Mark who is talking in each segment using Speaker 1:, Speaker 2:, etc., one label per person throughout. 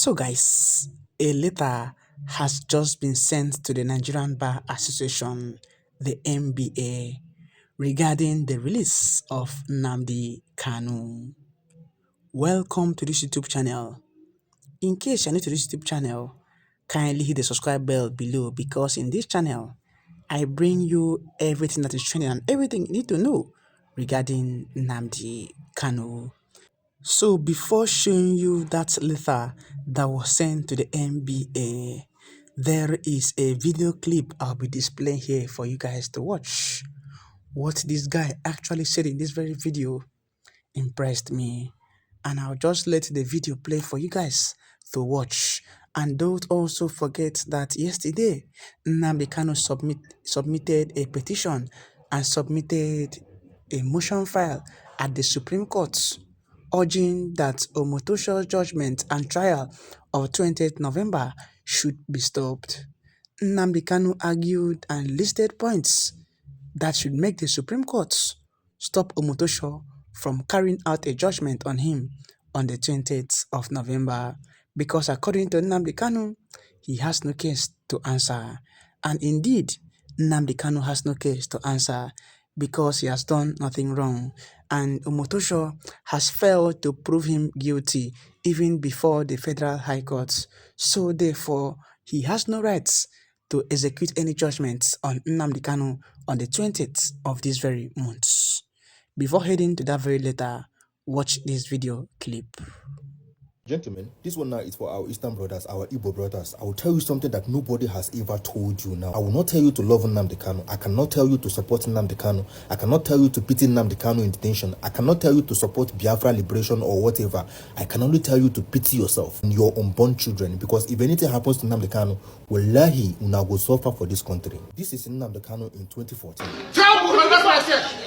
Speaker 1: So, guys, a letter has just been sent to the Nigerian Bar Association, the NBA, regarding the release of Nnamdi Kanu. Welcome to this YouTube channel. In case you're new to this YouTube channel, kindly hit the subscribe bell below because in this channel, I bring you everything that is trending and everything you need to know regarding Nnamdi Kanu. So before showing you that letter that was sent to the NBA, there is a video clip I'll be displaying here for you guys to watch. What this guy actually said in this very video impressed me, and I'll just let the video play for you guys to watch. And don't also forget that yesterday, Nnamdi Kanu submitted a petition and submitted a motion file at the Supreme Court urging that Omotosho's judgment and trial of 20th November should be stopped. Nnamdi Kanu argued and listed points that should make the Supreme Court stop Omotosho from carrying out a judgment on him on the 20th of November because according to Nnamdi Kanu, he has no case to answer. And indeed, Nnamdi Kanu has no case to answer because he has done nothing wrong. And Omotosho has failed to prove him guilty even before the Federal High Court. So therefore, he has no rights to execute any judgments on Nnamdi Kanu on the 20th of this very month. Before heading to that very letter, watch this video clip.
Speaker 2: Gentlemen, this one now is for our Eastern brothers, our Igbo brothers. I will tell you something that nobody has ever told you now. I will not tell you to love Nnamdi Kanu. I cannot tell you to support Nnamdi Kanu. I cannot tell you to pity Nnamdi Kanu in detention. I cannot tell you to support Biafra liberation or whatever. I can only tell you to pity yourself and your unborn children, because if anything happens to Nnamdi Kanu, wallahi, una go suffer for this country. This is Nnamdi Kanu in 2014.
Speaker 3: Tell Buhari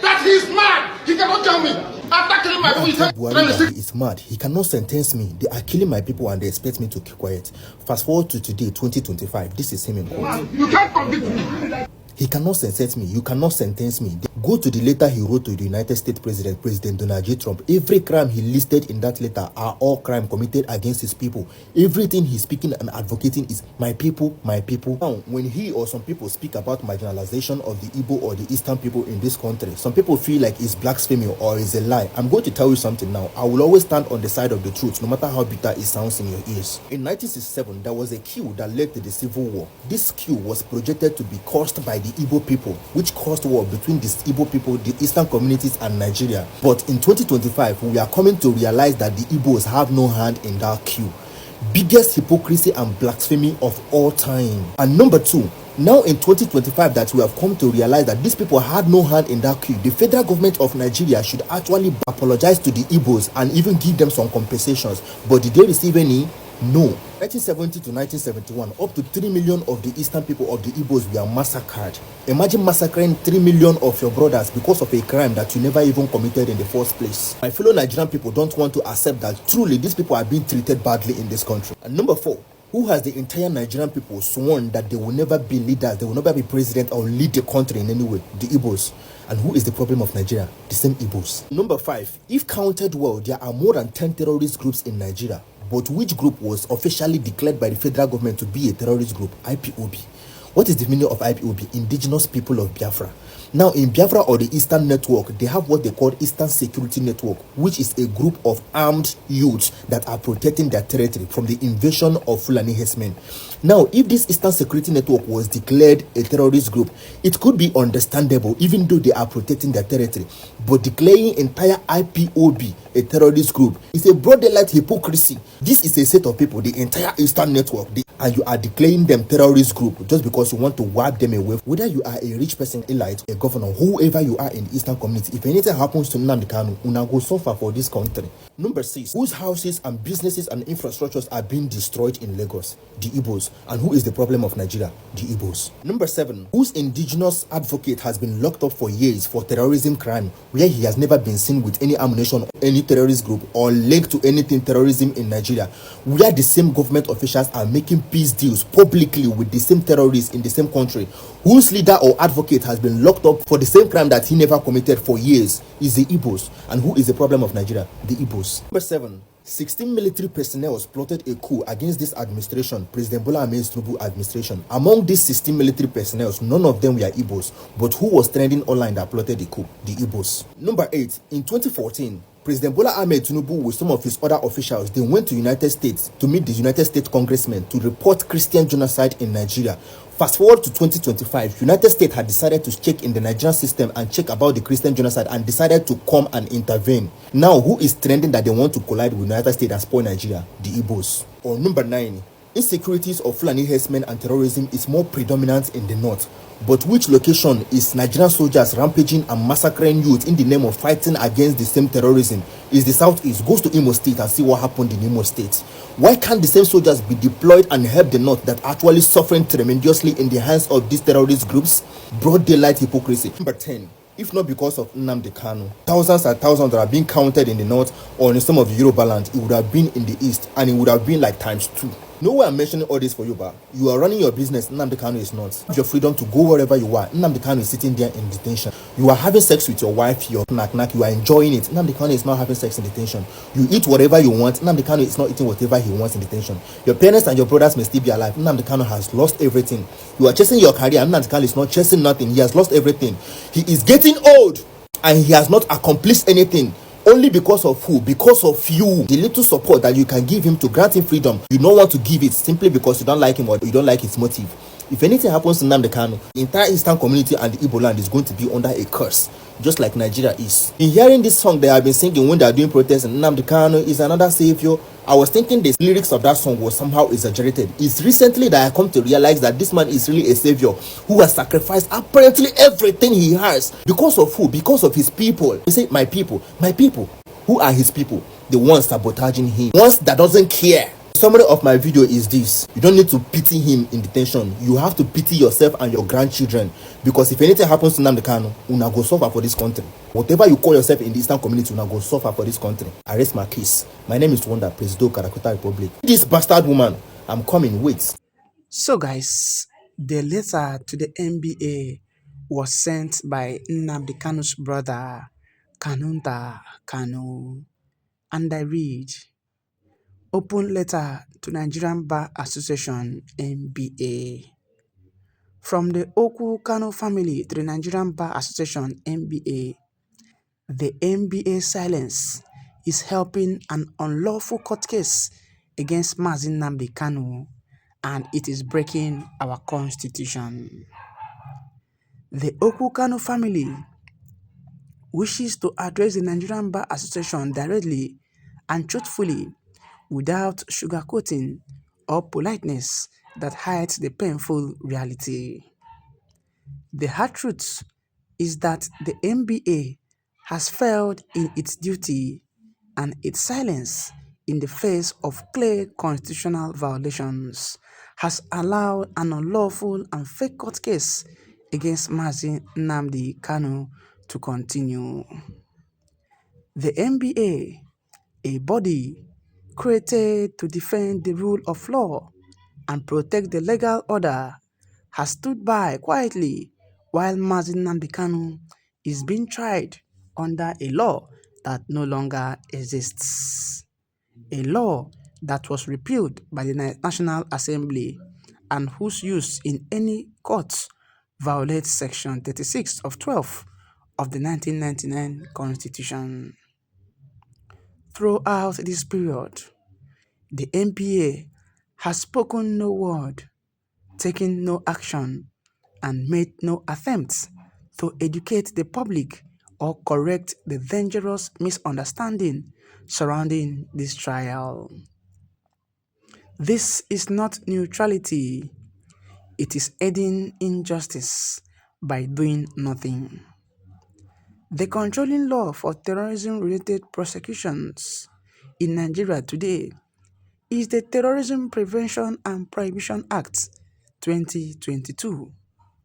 Speaker 3: that he's mad. He cannot tell me. After killing my people,
Speaker 2: he is mad. He cannot sentence me. They are killing my people and they expect me to keep quiet. Fast forward to today, 2025. This is him in court.
Speaker 3: You can't convict me.
Speaker 2: He cannot sentence me. You cannot sentence me. Go to the letter he wrote to the United States President, President Donald J. Trump. Every crime he listed in that letter are all crime committed against his people. Everything he's speaking and advocating is my people, my people. Now, when he or some people speak about marginalization of the Igbo or the Eastern people in this country, some people feel like it's blasphemy or it's a lie. I'm going to tell you something now. I will always stand on the side of the truth, no matter how bitter it sounds in your ears. In 1967, there was a coup that led to the Civil War. This coup was projected to be caused by the Igbo people, which caused war between the Igbo people, the Eastern communities and Nigeria. But in 2025, we are coming to realize that the Igbos have no hand in that coup. Biggest hypocrisy and blasphemy of all time. And number two, now in 2025 that we have come to realize that these people had no hand in that coup, the federal government of Nigeria should actually apologize to the Igbos and even give them some compensations. But did they receive any? No. 1970 to 1971, up to 3 million of the Eastern people of the Igbos were massacred. Imagine massacring 3 million of your brothers because of a crime that you never even committed in the first place. My fellow Nigerian people don't want to accept that truly these people are being treated badly in this country. And number four, who has the entire Nigerian people sworn that they will never be leaders, they will never be president or lead the country in any way? The Igbos. And who is the problem of Nigeria? The same Igbos. Number five, if counted well, there are more than 10 terrorist groups in Nigeria. But which group was officially declared by the federal government to be a terrorist group? IPOB. What is the meaning of IPOB? Indigenous People of Biafra. Now in Biafra or the Eastern Network, they have what they call Eastern Security Network, which is a group of armed youths that are protecting their territory from the invasion of Fulani herdsmen. Now, if this Eastern Security Network was declared a terrorist group, it could be understandable even though they are protecting their territory. But declaring entire IPOB a terrorist group is a broad daylight hypocrisy. This is a set of people, the entire Eastern Network, and you are declaring them terrorist group just because you want to wipe them away. Whether you are a rich person, elite, a governor, whoever you are in the Eastern community, if anything happens to Nnamdi Kanu, una go suffer for this country. Number six, whose houses and businesses and infrastructures are being destroyed in Lagos? The Igbos. And who is the problem of Nigeria? The Igbos. Number seven, whose indigenous advocate has been locked up for years for terrorism crime, where he has never been seen with any ammunition, any terrorist group, or linked to anything terrorism in Nigeria, where the same government officials are making peace deals publicly with the same terrorists in the same country, whose leader or advocate has been locked up for the same crime that he never committed for years, is the Igbos. And who is the problem of Nigeria? The Igbos. Number seven, 16 military personnel plotted a coup against this administration, President Bola Tinubu administration. Among these 16 military personnel, none of them were Igbos, but who was trending online that plotted the coup? The Igbos. Number 8. In 2014, President Bola Tinubu with some of his other officials, they went to United States to meet the United States congressmen to report Christian genocide in Nigeria. Fast forward to 2025, United States had decided to check in the Nigerian system and check about the Christian genocide and decided to come and intervene. Now, who is trending that they want to collide with United States and spoil Nigeria? The Igbos. Or number 9, insecurities of Fulani herdsmen and terrorism is more predominant in the north. But which location is Nigerian soldiers rampaging and massacring youth in the name of fighting against the same terrorism? Is the southeast. Goes to Imo State and see what happened in Imo State. Why can't the same soldiers be deployed and help the north that are actually suffering tremendously in the hands of these terrorist groups? Broad daylight hypocrisy. Number 10. If not because of Nnamdi Kanu, thousands and thousands that are being counted in the north or in some of the Yoruba land, it would have been in the east and it would have been like times 2. No way I'm mentioning all this for you, but you are running your business. Nnamdi Kanu is not. You have your freedom to go wherever you are. Nnamdi Kanu is sitting there in detention. You are having sex with your wife, your knack, you are enjoying it. Nnamdi Kanu is not having sex in detention. You eat whatever you want. Nnamdi Kanu is not eating whatever he wants in detention. Your parents and your brothers may still be alive. Nnamdi Kanu has lost everything. You are chasing your career. Nnamdi Kanu is not chasing nothing. He has lost everything. He is getting old and he has not accomplished anything. Only because of who? Because of you. The little support that you can give him to grant him freedom, you don't want to give it simply because you don't like him or you don't like his motive. If anything happens to Nnamdi Kanu, the entire Eastern community and the Igbo land is going to be under a curse, just like Nigeria is. In hearing this song they have been singing when they are doing protests, and Nnamdi Kanu is another savior, I was thinking the lyrics of that song was somehow exaggerated. It's recently that I come to realize that this man is really a savior who has sacrificed apparently everything he has. Because of who? Because of his people. He said, my people, my people. Who are his people? The ones sabotaging him. Ones that doesn't care. The summary of my video is this. You don't need to pity him in detention. You have to pity yourself and your grandchildren. Because if anything happens to Nnamdi Kanu, una go suffer for this country. Whatever you call yourself in the Eastern community, una go suffer for this country. I rest my case. My name is 0rder, President Karakuta Republic. This bastard woman, I'm coming, wait.
Speaker 1: So guys, the letter to the NBA was sent by Nnamdi Kanu's brother, Kanu, and I read, Open letter to Nigerian Bar Association NBA. From the Oku Kanu family to the Nigerian Bar Association NBA, the NBA silence is helping an unlawful court case against Mazi Nnamdi Kanu, and it is breaking our constitution. The Oku Kanu family wishes to address the Nigerian Bar Association directly and truthfully without sugarcoating or politeness that hides the painful reality. The hard truth is that the NBA has failed in its duty, and its silence in the face of clear constitutional violations has allowed an unlawful and fake court case against Mazi Nnamdi Kanu to continue. The NBA, a body created to defend the rule of law and protect the legal order, has stood by quietly while Mazi Nnamdi Kanu is being tried under a law that no longer exists. A law that was repealed by the National Assembly and whose use in any court violates Section 36 of 12 of the 1999 Constitution. Throughout this period, the NPA has spoken no word, taken no action, and made no attempts to educate the public or correct the dangerous misunderstanding surrounding this trial. This is not neutrality, it is aiding injustice by doing nothing. The controlling law for terrorism-related prosecutions in Nigeria today is the Terrorism Prevention and Prohibition Act 2022,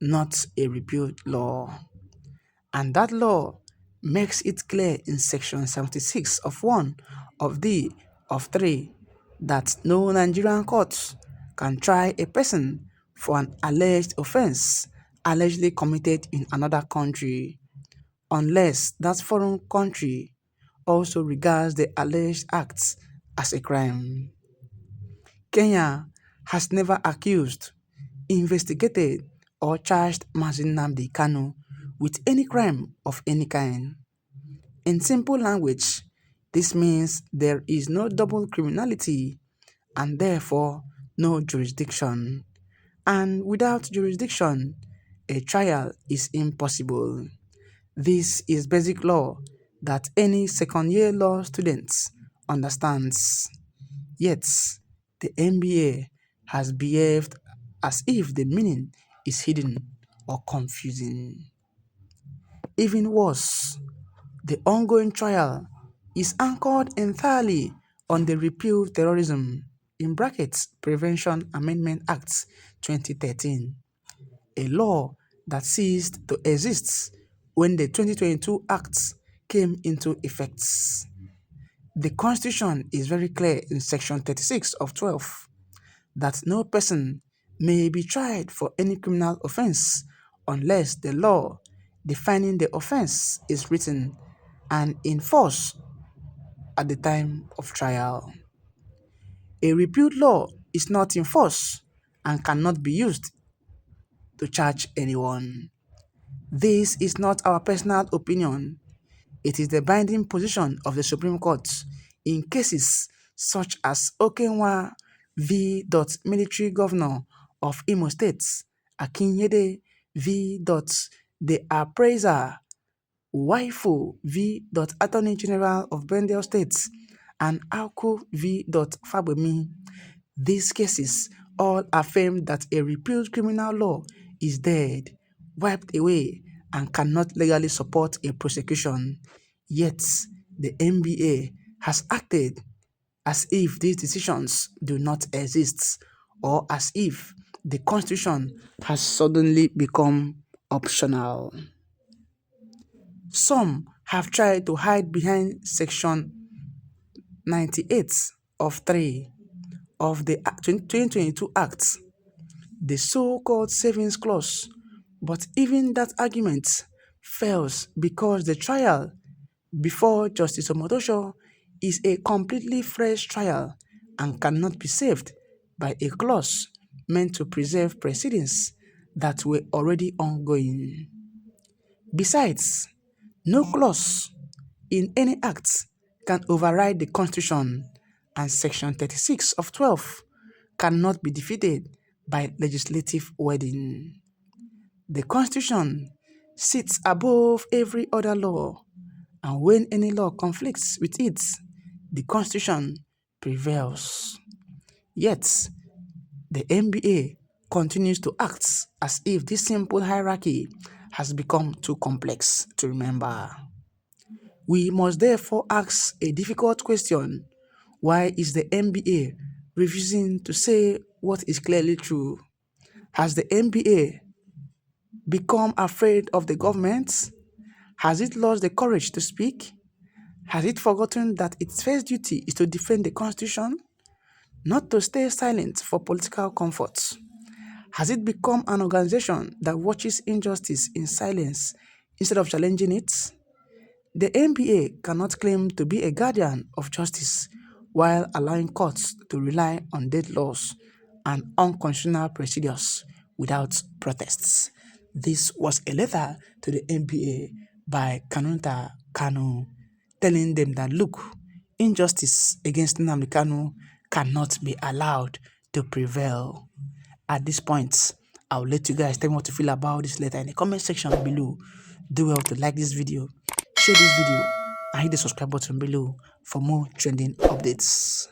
Speaker 1: not a repealed law. And that law makes it clear in Section 76 of 1 of the of 3 that no Nigerian court can try a person for an alleged offense allegedly committed in another country unless that foreign country also regards the alleged acts as a crime. Kenya has never accused, investigated, or charged Mazi Nnamdi Kanu with any crime of any kind. In simple language, this means there is no double criminality and therefore no jurisdiction. And without jurisdiction, a trial is impossible. This is basic law that any second-year law student understands. Yet, the NBA has behaved as if the meaning is hidden or confusing. Even worse, the ongoing trial is anchored entirely on the Repeal Terrorism (Prevention Amendment Act 2013), a law that ceased to exist when the 2022 Act came into effect. The Constitution is very clear in Section 36 of 12 that no person may be tried for any criminal offense unless the law defining the offense is written and in force at the time of trial. A repealed law is not in force and cannot be used to charge anyone. This is not our personal opinion. It is the binding position of the Supreme Court in cases such as Okenwa v. Military Governor of Imo State, Akinyede v. The Appraiser, Waifu v. Attorney General of Benel State, and Auku v. Fabemi. These cases all affirm that a repealed criminal law is dead, wiped away, and cannot legally support a prosecution. Yet, the NBA has acted as if these decisions do not exist, or as if the Constitution has suddenly become optional. Some have tried to hide behind Section 98 of 3 of the 2022 Act, the so-called Savings Clause, but even that argument fails because the trial before Justice Omotosho is a completely fresh trial and cannot be saved by a clause meant to preserve proceedings that were already ongoing. Besides, no clause in any act can override the Constitution, and Section 36 of 12 cannot be defeated by legislative wording. The Constitution sits above every other law, and when any law conflicts with it, the Constitution prevails. Yet, the NBA continues to act as if this simple hierarchy has become too complex to remember. We must therefore ask a difficult question: why is the NBA refusing to say what is clearly true? Has the NBA become afraid of the government? Has it lost the courage to speak? Has it forgotten that its first duty is to defend the Constitution, not to stay silent for political comfort? Has it become an organization that watches injustice in silence instead of challenging it? The NBA cannot claim to be a guardian of justice while allowing courts to rely on dead laws and unconstitutional procedures without protests. This was a letter to the NBA by Nnamdi Kanu, telling them that, look, injustice against Nnamdi Kanu cannot be allowed to prevail. At this point, I'll let you guys tell me what you feel about this letter in the comment section below. Do well to like this video, share this video, and hit the subscribe button below for more trending updates.